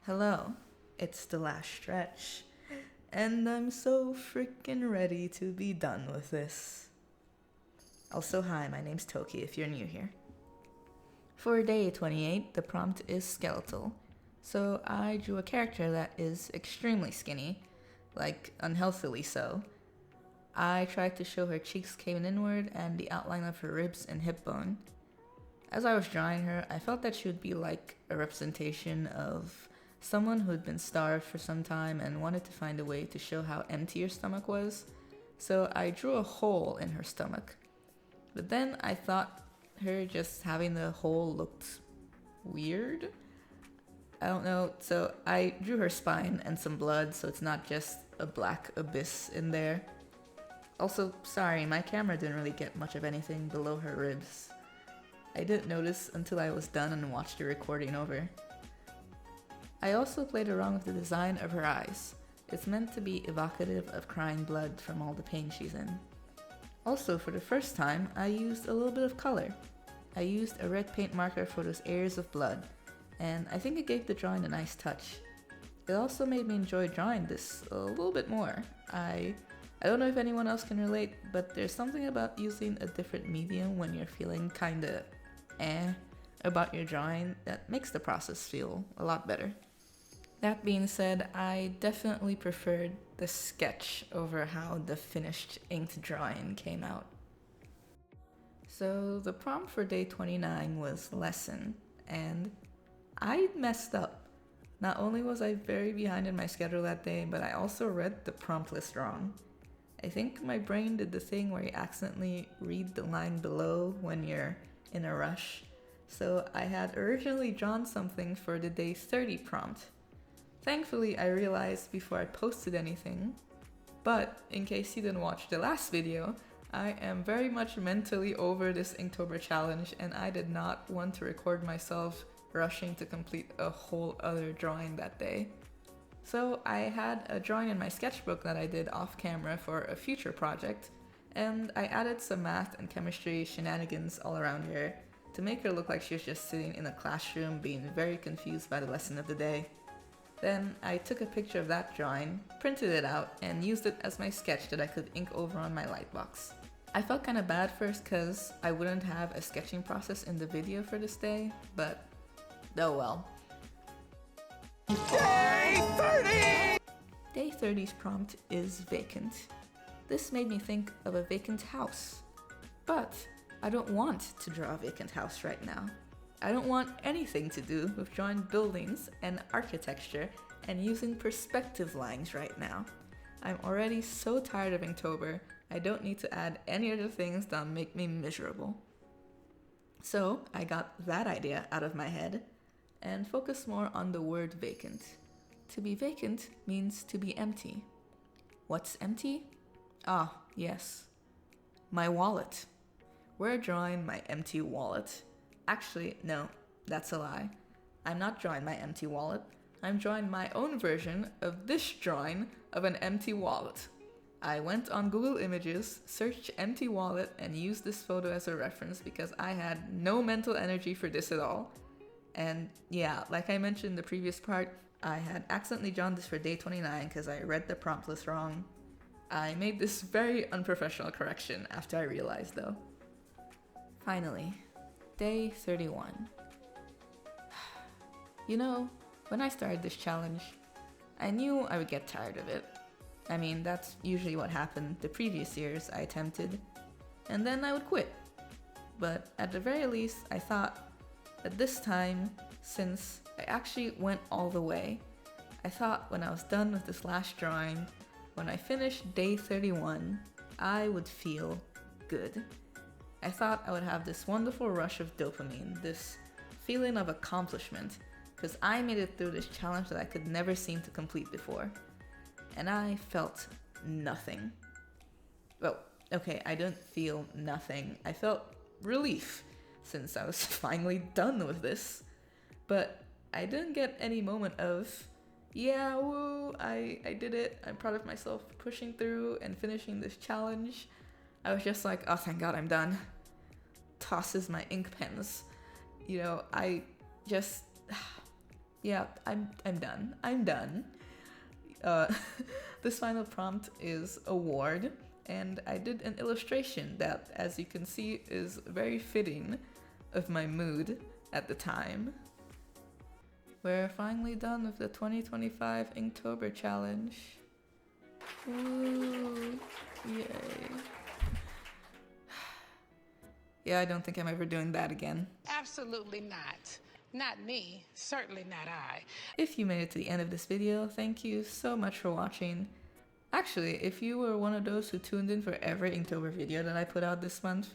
Hello, it's the last stretch, and I'm so freaking ready to be done with this. Also, hi, my name's Tokki if you're new here. For day 28, the prompt is skeletal, so I drew a character that is extremely skinny, like unhealthily so. I tried to show her cheeks caving inward and the outline of her ribs and hip bone. As I was drawing her, I felt that she would be like a representation of someone who had been starved for some time and wanted to find a way to show how empty her stomach was, so I drew a hole in her stomach. But then I thought her just having the hole looked weird. I don't know, so I drew her spine and some blood so it's not just a black abyss in there. Also, sorry, my camera didn't really get much of anything below her ribs. I didn't notice until I was done and watched the recording over. I also played around with the design of her eyes. It's meant to be evocative of crying blood from all the pain she's in. Also, for the first time, I used a little bit of color. I used a red paint marker for those areas of blood, and I think it gave the drawing a nice touch. It also made me enjoy drawing this a little bit more. I don't know if anyone else can relate, but there's something about using a different medium when you're feeling kinda about your drawing that makes the process feel a lot better. That being said, I definitely preferred the sketch over how the finished inked drawing came out. So the prompt for day 29 was lesson, and I messed up. Not only was I very behind in my schedule that day, but I also read the prompt list wrong. I think my brain did the thing where you accidentally read the line below when you're in a rush. So I had originally drawn something for the day 30 prompt. Thankfully, I realized before I posted anything. But in case you didn't watch the last video, I am very much mentally over this Inktober challenge, and I did not want to record myself rushing to complete a whole other drawing that day. So I had a drawing in my sketchbook that I did off camera for a future project, and I added some math and chemistry shenanigans all around her to make her look like she was just sitting in a classroom being very confused by the lesson of the day. Then I took a picture of that drawing, printed it out, and used it as my sketch that I could ink over on my lightbox. I felt kinda bad first cause I wouldn't have a sketching process in the video for this day, but oh well. Day 30! Day 30's prompt is vacant. This made me think of a vacant house. But I don't want to draw a vacant house right now. I don't want anything to do with drawing buildings and architecture and using perspective lines right now. I'm already so tired of Inktober, I don't need to add any other things that'll make me miserable. So I got that idea out of my head and focused more on the word vacant. To be vacant means to be empty. What's empty? Ah, yes. My wallet. We're drawing my empty wallet. Actually, no, that's a lie. I'm not drawing my empty wallet. I'm drawing my own version of this drawing of an empty wallet. I went on Google Images, searched empty wallet, and used this photo as a reference because I had no mental energy for this at all. And yeah, like I mentioned in the previous part, I had accidentally drawn this for day 29 because I read the prompt list wrong. I made this very unprofessional correction after I realized though. Finally, day 31. You know, when I started this challenge, I knew I would get tired of it. I mean, that's usually what happened the previous years I attempted, and then I would quit. But at the very least, I thought that this time, since I actually went all the way, I thought when I was done with this last drawing, when I finished day 31, I would feel good. I thought I would have this wonderful rush of dopamine, this feeling of accomplishment, because I made it through this challenge that I could never seem to complete before. And I felt nothing. Well, okay, I didn't feel nothing. I felt relief, since I was finally done with this. But I didn't get any moment of, yeah, woo, I did it. I'm proud of myself for pushing through and finishing this challenge. I was just like, oh, thank God I'm done. Tosses my ink pens. You know, I just, Yeah, I'm done. I'm done. Uh, this final prompt is award, and I did an illustration that, as you can see, is very fitting of my mood at the time. We're finally done with the 2025 Inktober challenge. Woo! Yay. Yeah, I don't think I'm ever doing that again. Absolutely not. Not me. Certainly not I. If you made it to the end of this video, thank you so much for watching. Actually, if you were one of those who tuned in for every Inktober video that I put out this month,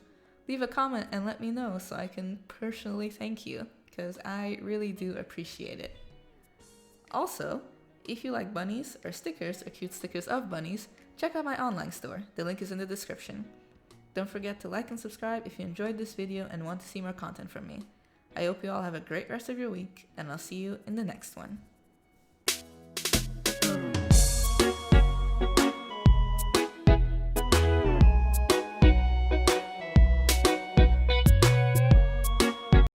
leave a comment and let me know so I can personally thank you, because I really do appreciate it. Also, if you like bunnies or stickers or cute stickers of bunnies, check out my online store. The link is in the description. Don't forget to like and subscribe if you enjoyed this video and want to see more content from me. I hope you all have a great rest of your week, and I'll see you in the next one.